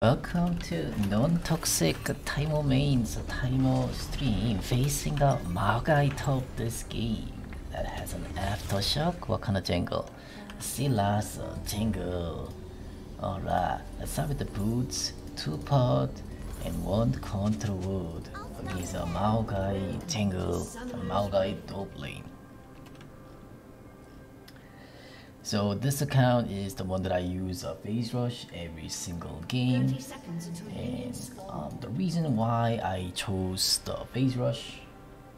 Welcome to non-toxic Teemo mains Teemo stream facing the Maokai top this game that has an aftershock. What kind of jungle? PhseRush jungle. Alright, let's start with the boots, 2 pot and 1 control wood against a Maokai jungle, a Maokai top lane. So this account is the one that I use PhseRush every single game, and the reason why I chose the PhseRush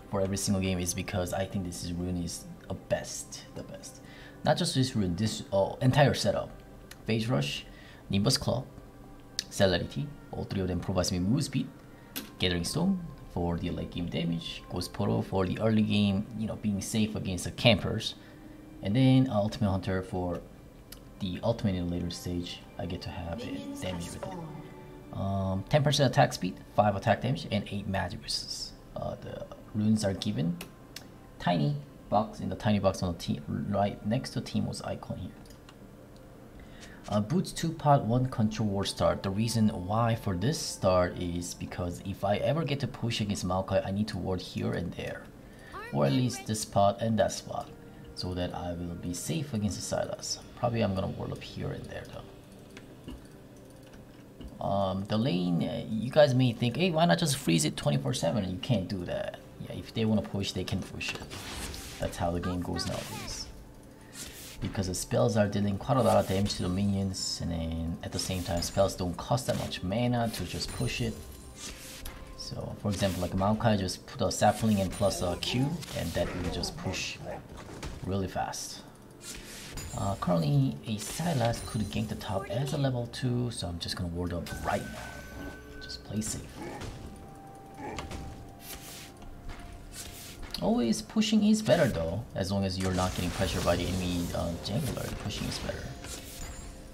for every single game is because I think this rune is the best. Not just this rune, this entire setup. PhseRush, Nimbus Claw, Celerity, all three of them provides me move speed, Gathering Stone for the late game damage, Ghost Portal for the early game, being safe against the campers. And then Ultimate Hunter for the ultimate in the later stage. I get to have it damage with it. 10% attack speed, 5 attack damage, and 8 magic resistance. The runes are given. Tiny box in the tiny box on the right next to Teemo's icon here. Boots 2 pot 1 control war start. The reason why for this start is because if I ever get to push against Maokai, I need to ward here and there, or at least this spot and that spot, so that I will be safe against the PhseRush. Probably I'm gonna ward up here and there though. The lane, you guys may think, hey, why not just freeze it 24/7? You can't do that. Yeah, if they want to push, they can push it. That's how the game goes nowadays. Because the spells are dealing quite a lot of damage to the minions, and then at the same time, spells don't cost that much mana to just push it. So, for example, like Maokai just put a sapling and plus a Q, and that will just push really fast. Currently, a PhseRush could gank the top as a level 2, so I'm just gonna ward up right now. Just play safe. Always pushing is better though, as long as you're not getting pressured by the enemy jungler. Pushing is better.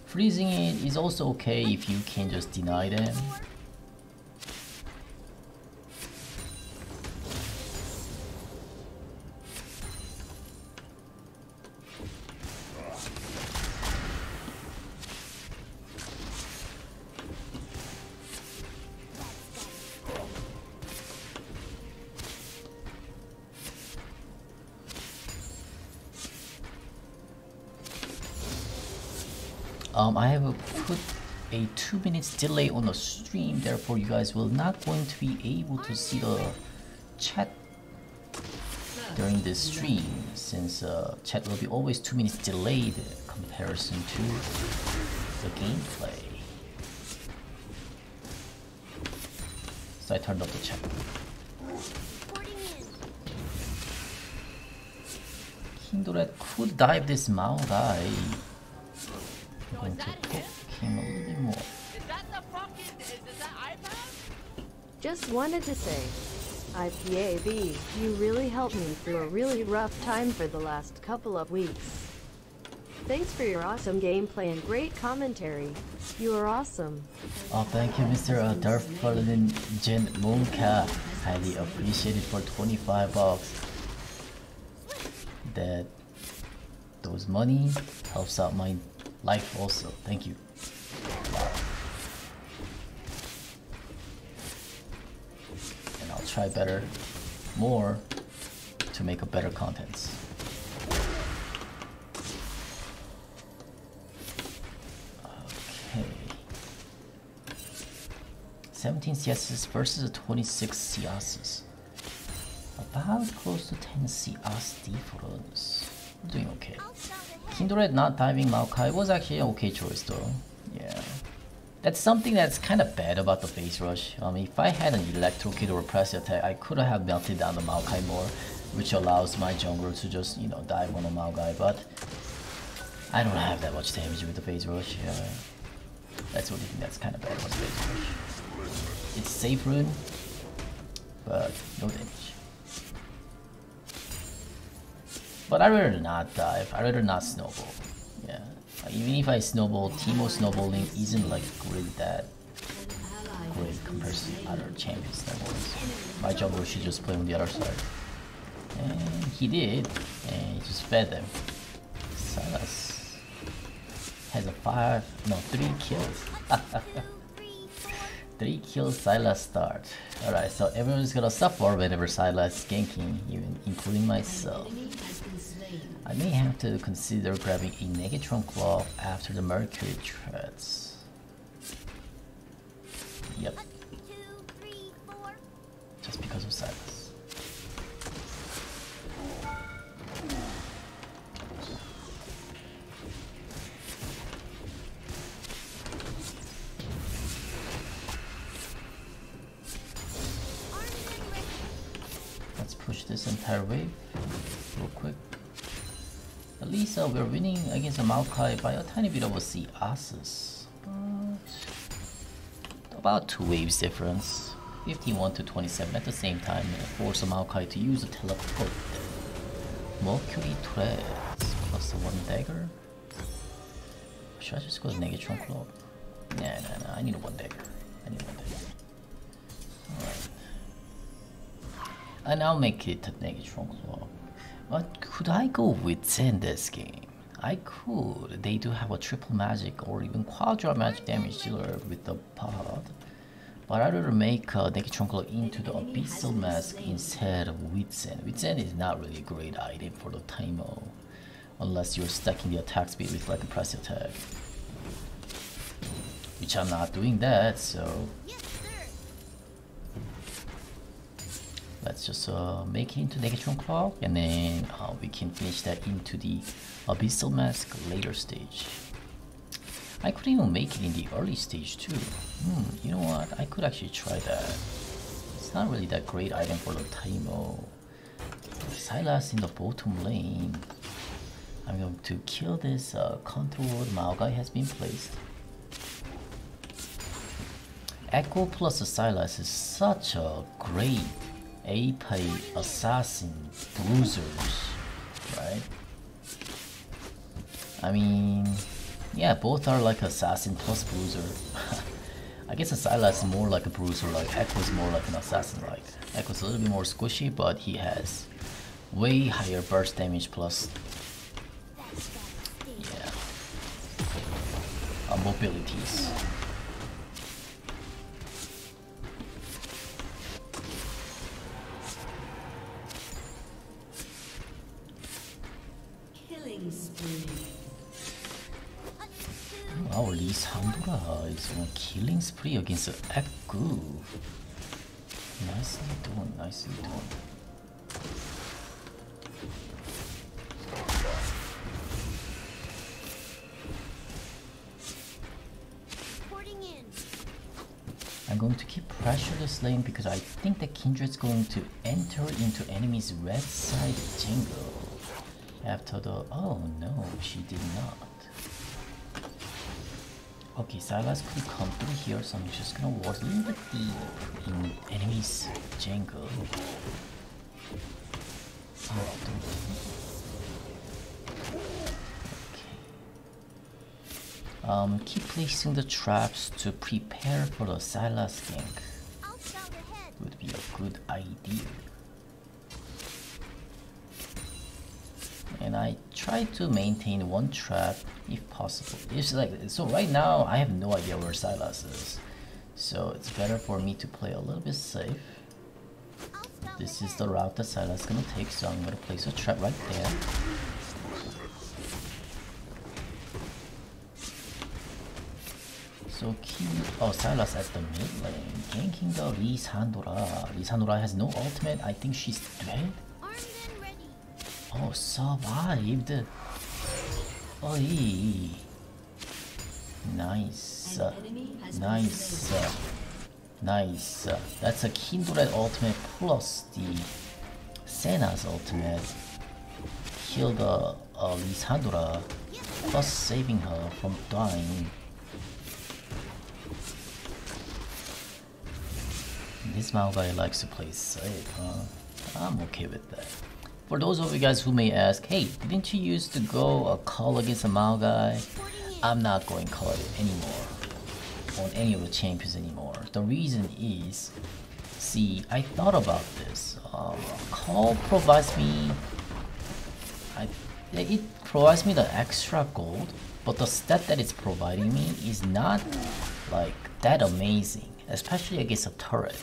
Freezing it is also okay if you can just deny them. I have put a 2 minutes delay on the stream, therefore you guys will not going to be able to see the chat during this stream, since chat will be always 2 minutes delayed in comparison to the gameplay. So I turned off the chat. Kindred could dive this Maokai. I'm going to poke him a little bit more. Is that iPav? Just wanted to say, iPav, you really helped me through a really rough time for the last couple of weeks. Thanks for your awesome gameplay and great commentary. You are awesome. Oh, thank you, Mr. Darth Paladin Gen Maokai. Highly appreciated for 25 bucks. Those money helps out my life also. Thank you. And I'll try more to make a better contents. Okay. 17 CSs versus 26 CSs. About close to 10 CS difference. We're doing okay. Kindred not diving Maokai was actually an okay choice though. Yeah. That's something that's kind of bad about the PhseRush. If I had an Electro Kid or a Press Attack, I could have melted down the Maokai more, which allows my jungler to just, dive on the Maokai, but I don't have that much damage with the PhseRush. Yeah. That's what I think that's kind of bad about the PhseRush. It's safe rune, but no damage. But I'd rather not dive, I'd rather not snowball. Yeah. Even if I snowball, Teemo snowballing isn't like that great compared to other champions snowballing. My jungler should just play on the other side. And he did, and he just fed them. PhseRush has a 3 kills. 3 kills, Sylas start. Alright, so everyone's gonna suffer whenever Sylas is ganking, even including myself. I may have to consider grabbing a Negatron Claw after the Mercury threats. Yep. Just because of Sylas. Let's push this entire wave real quick. At least we're winning against a Maokai by a tiny bit of a CSs. But about 2 waves difference. 51 to 27 at the same time. Force a Maokai to use a teleport. Mercury threats plus 1 dagger. Should I just go to Negatron Claw? Nah. I need a 1 dagger. Alright. And I'll make it to Negatron Claw. But could I go with Zen this game? I could. They do have a triple magic or even quadra magic damage dealer with the pod. But I'd rather make Negatron Claw into the Abyssal Mask instead of Witzen. Witzen is not really a great item for the Teemo, unless you're stacking the attack speed with like a press attack. Which I'm not doing that, so... Let's just make it into Negatron Claw, and then we can finish that into the Abyssal Mask later stage. I could even make it in the early stage too. You know what? I could actually try that. It's not really that great item for the Teemo. Sylas in the bottom lane. I'm going to kill this controlled Maokai has been placed. Echo plus Sylas is such a great iPav assassin bruisers, right? I mean, yeah, both are like assassin plus bruiser. I guess a Sylas is more like a bruiser, like Echo is more like an assassin, like Echo's a little bit more squishy, but he has way higher burst damage plus, yeah, mobilities. Our Lisandra is on a killing spree against Ekku. Nicely done. I'm going to keep pressure this lane because I think that Kindred's going to enter into enemy's red side jungle after the... Oh no, she did not. Okay, Sylas could come through here, so I'm just gonna ward a little bit deep in enemy's jungle. Okay. Keep placing the traps to prepare for the Sylas gank. Would be a good idea. And I try to maintain 1 trap if possible. It's like, so right now I have no idea where Sylas is, so it's better for me to play a little bit safe. This is the route that Sylas is gonna take, so I'm gonna place a trap right there. So keep... Oh, Sylas at the mid lane, ganking the Lisandra. Lisandra has no ultimate. I think she's dead. Oh, survived. Oi. Nice. Nice. That's a Kindred ultimate plus the Senna's ultimate. Kill the Lisandra plus saving her from dying. This Maokai likes to play safe, huh? I'm okay with that. For those of you guys who may ask, hey, didn't you used to go a call against a Maokai? I'm not going call anymore on any of the champions anymore. The reason is, see, I thought about this. Call provides me, it provides me the extra gold, but the stat that it's providing me is not like that amazing. especially against a turret.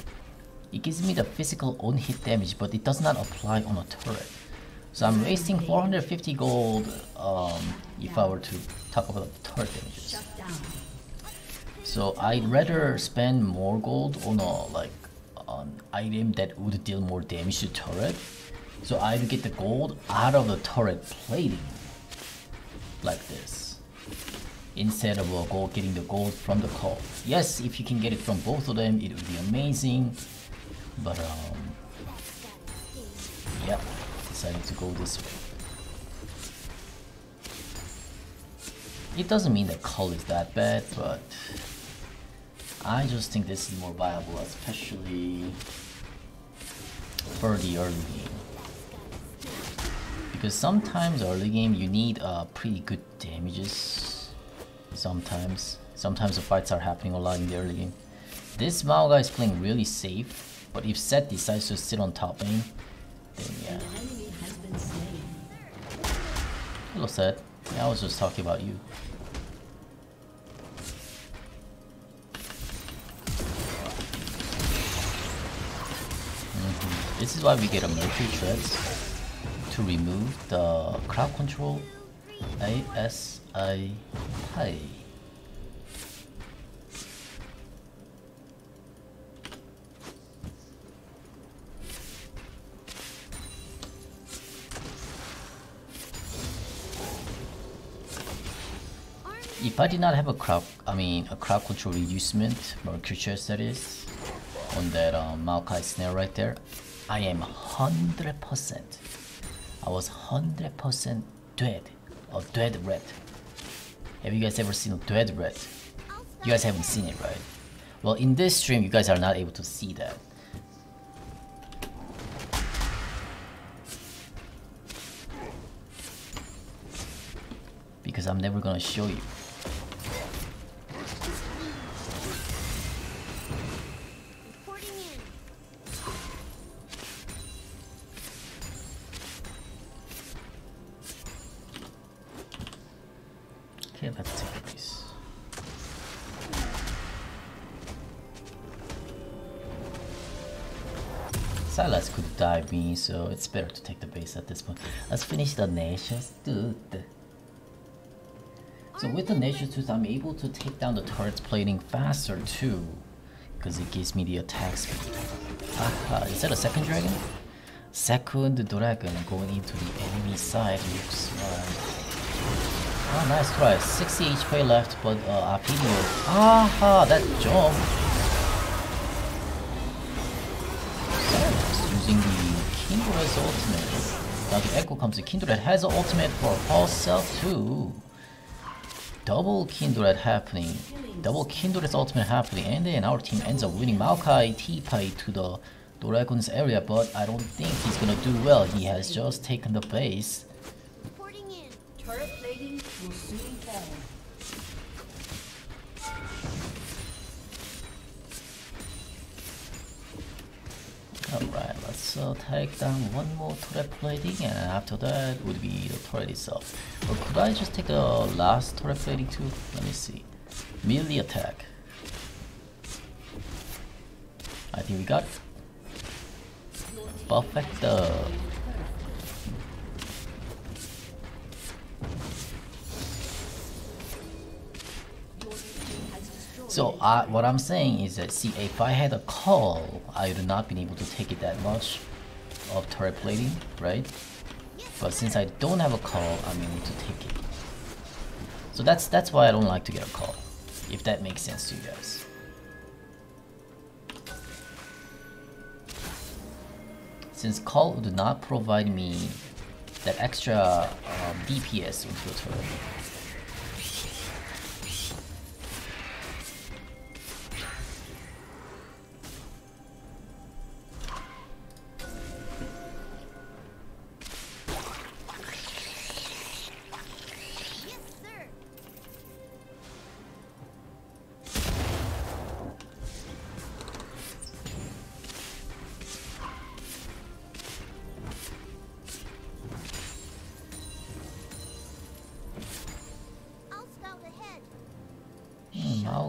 It gives me the physical on-hit damage, but it does not apply on a turret. So I'm wasting 450 gold if I were to talk about the turret damages. So I'd rather spend more gold on a an item that would deal more damage to turret. So I'd get the gold out of the turret plating, like this, instead of getting the gold from the call. Yes, if you can get it from both of them, it would be amazing. But yeah, decided to go this way. It doesn't mean that cull is that bad, but I just think this is more viable, especially for the early game. Because sometimes early game you need pretty good damages. Sometimes the fights are happening a lot in the early game. This Maokai is playing really safe, but if Seth decides to sit on top lane, then yeah. Hello Seth. Yeah, I was just talking about you. This is why we get a Mercury Treads to remove the crowd control ASI Pi. If I did not have a crowd control reducement, Mercury Chest that is, on that Maokai snare right there, I am 100%. I was 100% dead, or dead red. Have you guys ever seen a dead red? You guys haven't seen it, right? Well, in this stream, you guys are not able to see that. Because I'm never gonna show you. Okay, let's take a base. Silas could dive me, so it's better to take the base at this point. Let's finish the Nature's Tooth. So with the Nature's Tooth, I'm able to take down the turret's plating faster too, because it gives me the attack speed. Aha, is that a second dragon? Second dragon going into the enemy side looks like... Oh, nice try. 60 HP left, but Apino. Aha, that jump. Silence using the Kindred's ultimate. Now the echo comes. The Kindred has an ultimate for herself too. Double Kindred happening. Double Kindred's ultimate happening, and then our team ends up winning. Maokai T-Pai to the Dragon's area, but I don't think he's gonna do well. He has just taken the base. Turret plating will soon fall. Alright, let's take down one more turret plating, and after that would be the turret itself. Or could I just take the last turret plating too? Let me see. Melee attack. I think we got it. Perfect. So what I'm saying is that, see, if I had a call, I would not been able to take it that much of turret plating, right? But since I don't have a call, I'm able to take it. So that's why I don't like to get a call, if that makes sense to you guys. Since call would not provide me that extra DPS into the turret.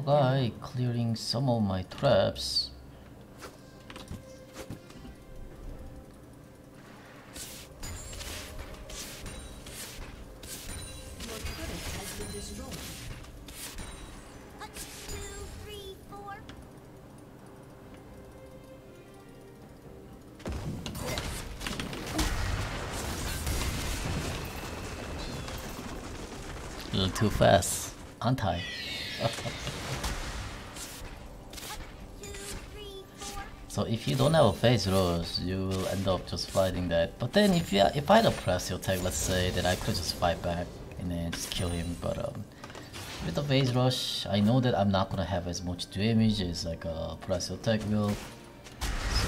Maokai clearing some of my traps. A little too fast, aren't I? So if you don't have a PhseRush, you will end up just fighting that. But then if I had a pressure tag, let's say, then I could just fight back and then just kill him. But with the PhseRush, I know that I'm not gonna have as much damage as like a pressure tag will. So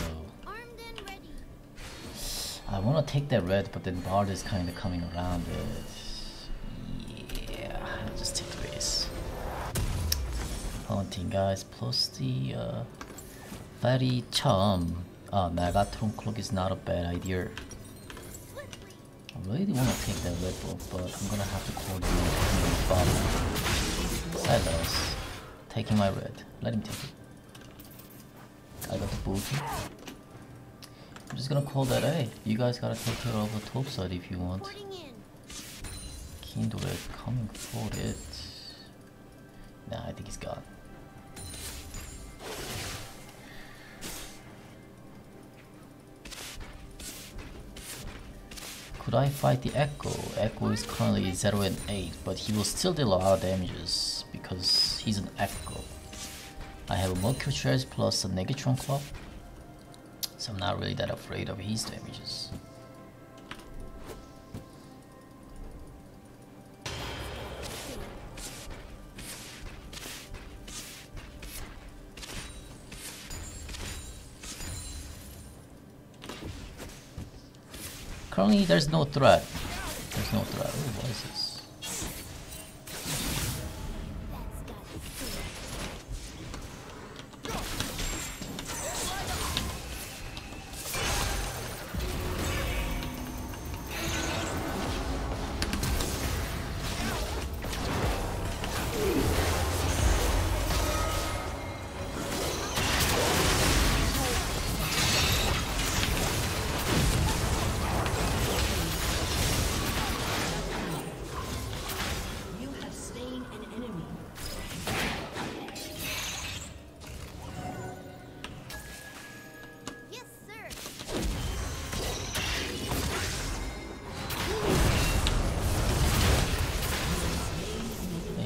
I wanna take that red, but then Bard is kinda coming around it. I'll just take the base. Hunting guys, plus the Fatty Chum. Megatron Cloak is not a bad idea. I really want to take that red buff, but I'm gonna have to coordinate with the bottom. Silas, taking my red. Let him take it. I got the booty. I'm just gonna call that A. You guys gotta take care of the top side if you want. Kindle coming for it. Nah, I think he's gone. Could I fight the Echo? Echo is currently 0 and 8, but he will still deal a lot of damages because he's an Echo. I have a Mercury Shells plus a Negatron Club, so I'm not really that afraid of his damages. Currently, there's no threat. There's no threat. Ooh, what is this?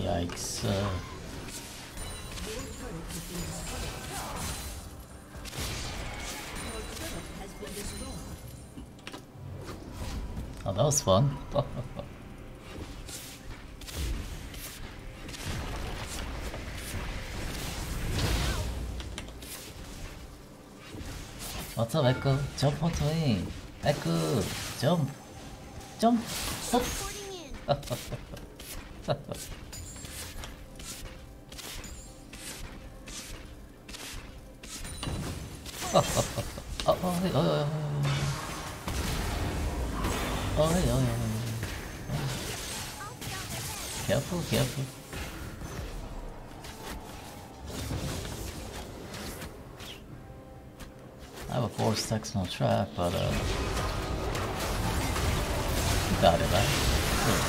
Yikes. Oh, that was fun. What's up, Echo? Jump onto me. Echo, jump. Jump. Hop. Careful, careful. I have a 4-sectional trap, but you got it, right? Good.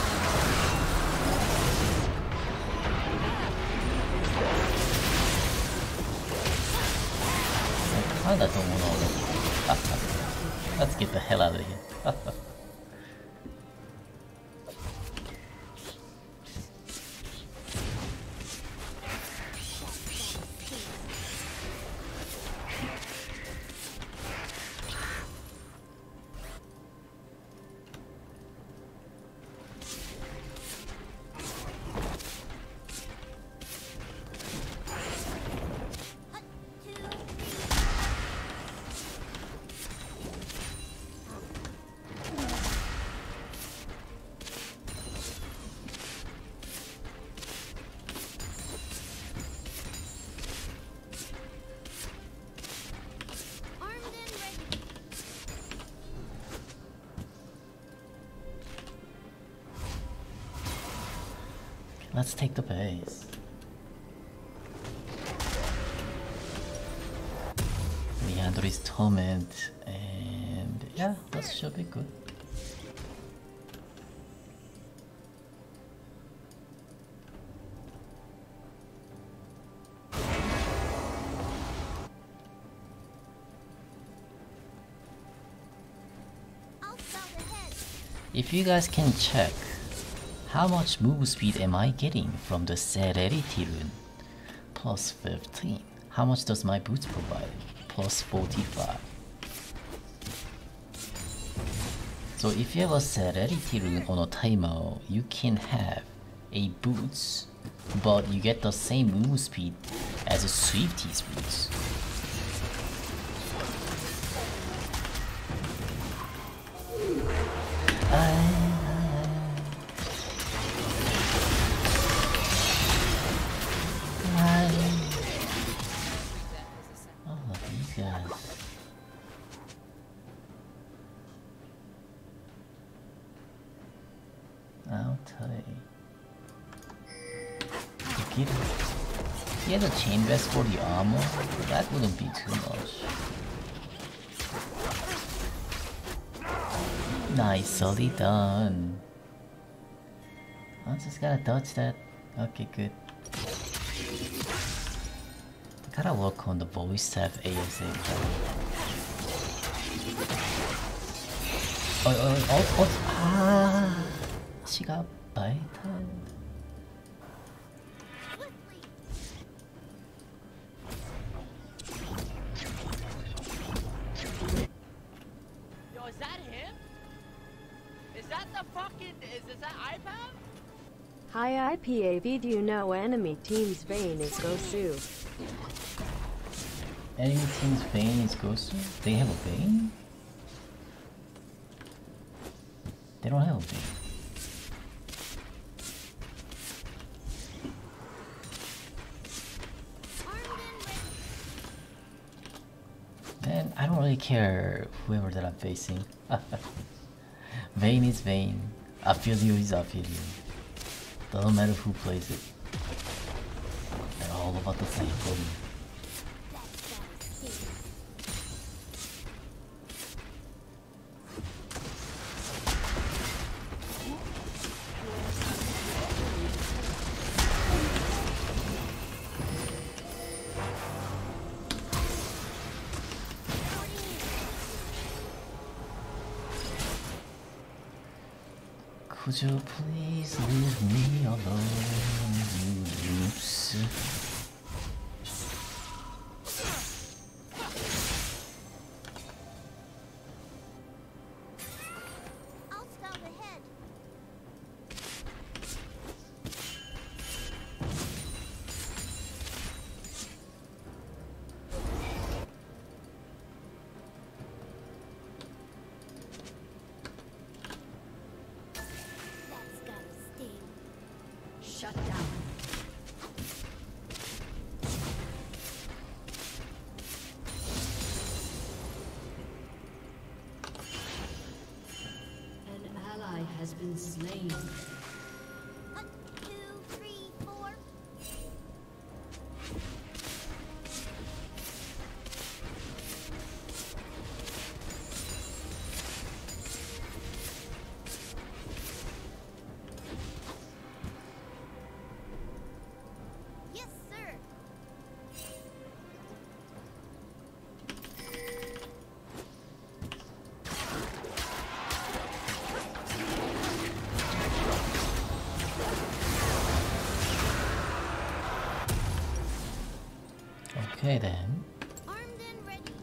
I kinda don't want all that. Let's get the hell out of here. Let's take the base. Android's Torment, and yeah, that should be good. If you guys can check, how much move speed am I getting from the Serenity rune? Plus 15. How much does my boots provide? Plus 45. So if you have a Serenity rune on a timer, you can have a boots, but you get the same move speed as a Swifty's boots. Oh, these guys. I'll tell you. He has a chain vest for the armor, but that wouldn't be too much. Nicely done. I just gotta dodge that. Okay, good. I gotta work on the voice staff ASAP. Ah, she got bite. Yo, is that him? Is that the fucking... Is that iPav? Hi IPAV, do you know enemy team's Vayne is Gosu? Enemy team's Vayne is Gosu? They have a Vayne? They don't have a Vayne. Man, I don't really care whoever that I'm facing. Vayne is Vayne. Affilio is Affilio. Doesn't matter who plays it. They're all about the same for me. Could you please leave me alone, you loose? I'll scout ahead. That's gotta sting. Shut down. An ally has been slain. 1, 2, 3, 4. Yes, sir. Okay then. Armed and ready.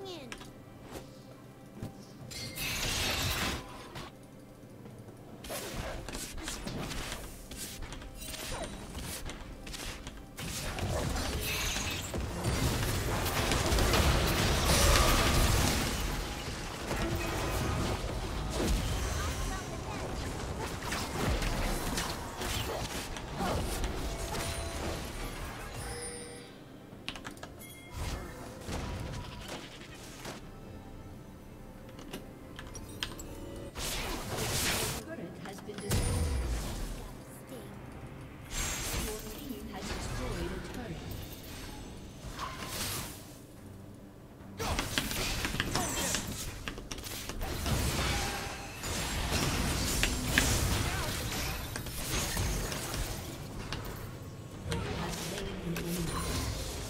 In.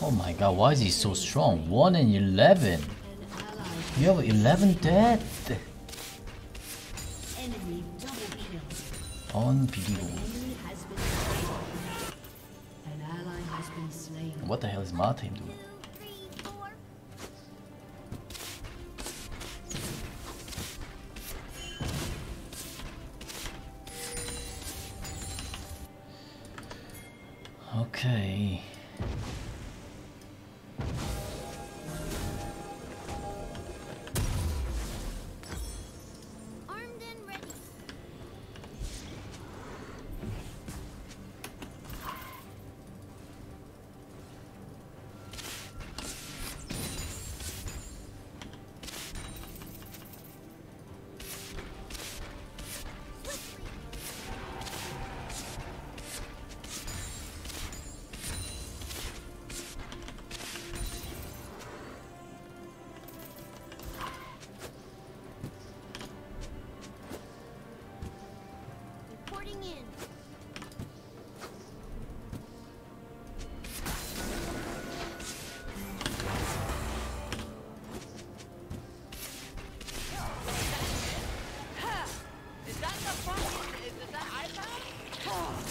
Oh my god, why is he so strong? 1 in 11. You have 11 dead. Enemy double kill. Unbelievable. Enemy has been slain. An ally has been slain. What the hell is my team doing? Okay. Armed and ready. Reporting in. Is that the fucking... Is that iPav?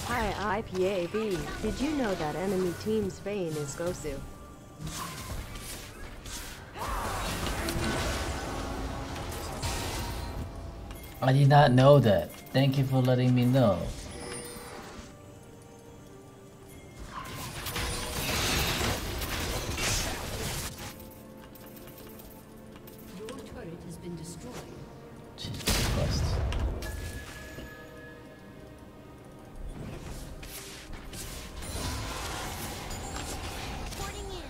Hi IPAV, did you know that enemy team's Vayne is Gosu? I did not know that. Thank you for letting me know. Your turret has been destroyed. Jesus Christ. Reporting in.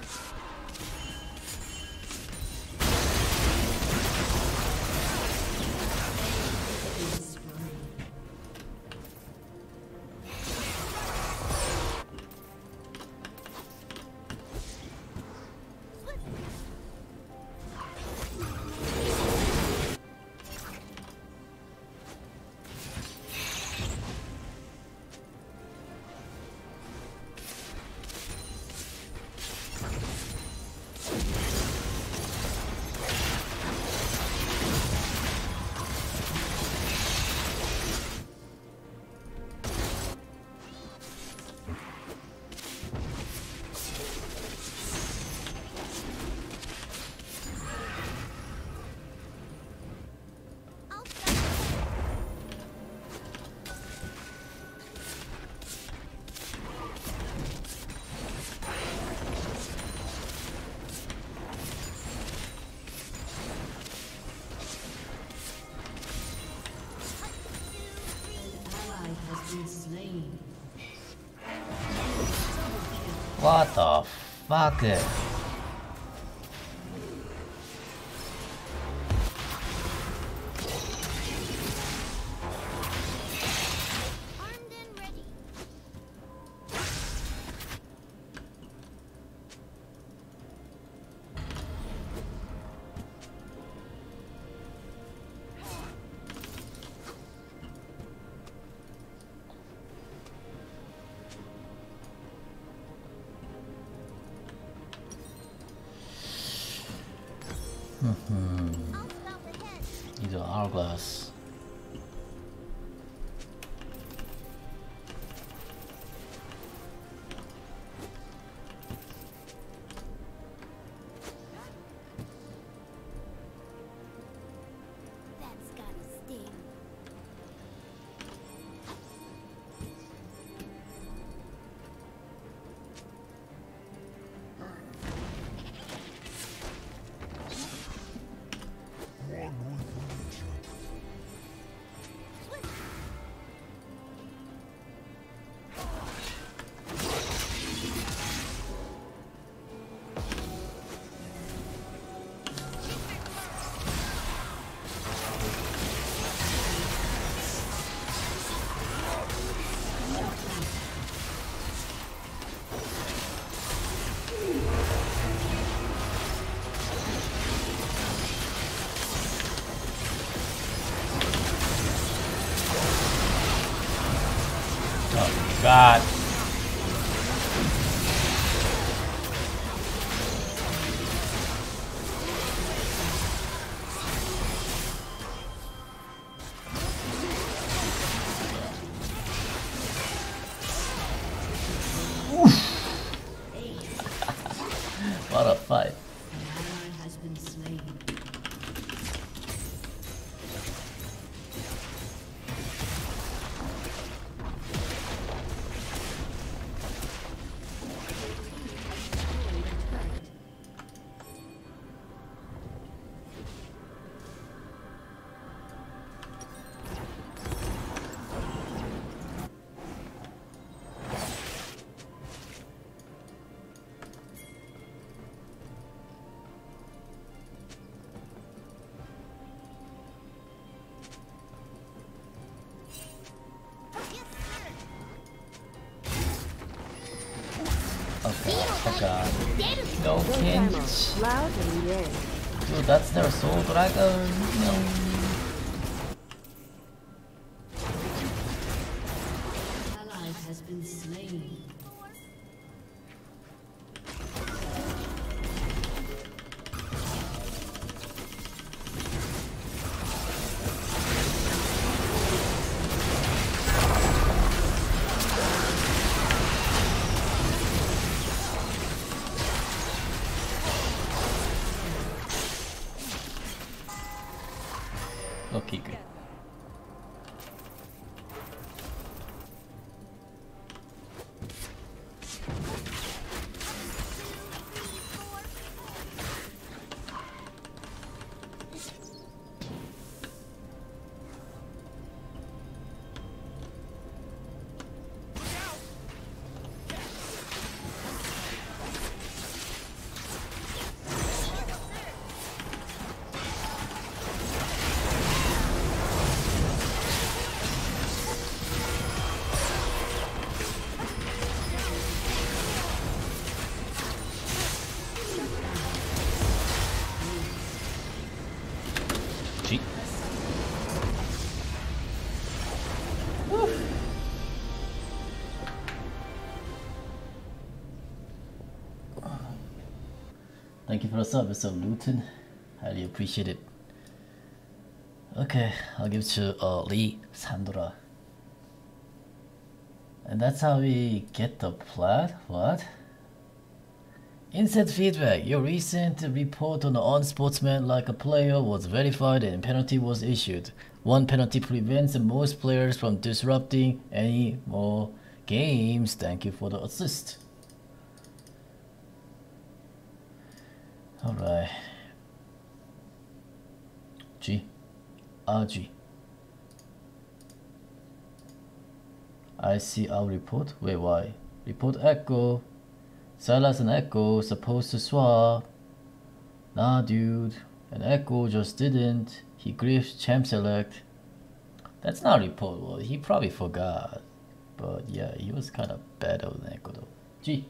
What the fuck? Armed and ready. I'll scout ahead. These are hourglass. That's gotta sting. Oh god. What a fight. An ally has been slain. Oh god. No Go Kench. Teemo. Loud and yay. Dude, that's their soul dragon. No. Ally has been slain. Okay, good. Gee. Thank you for the sub, Mr. Luton. Highly appreciate it. Okay, I'll give it to Lee Sandra. And that's how we get the plat? What? Instant feedback. Your recent report on the unsportsmanlike player was verified and penalty was issued. One penalty prevents most players from disrupting any more games. Thank you for the assist. Alright. G. G. I see our report. Wait, why? Report echo. Silas and Echo supposed to swap. Nah, dude. And Echo just didn't. He griefs champ select. That's not reportable. He probably forgot. But yeah, he was kind of better than Echo though. G.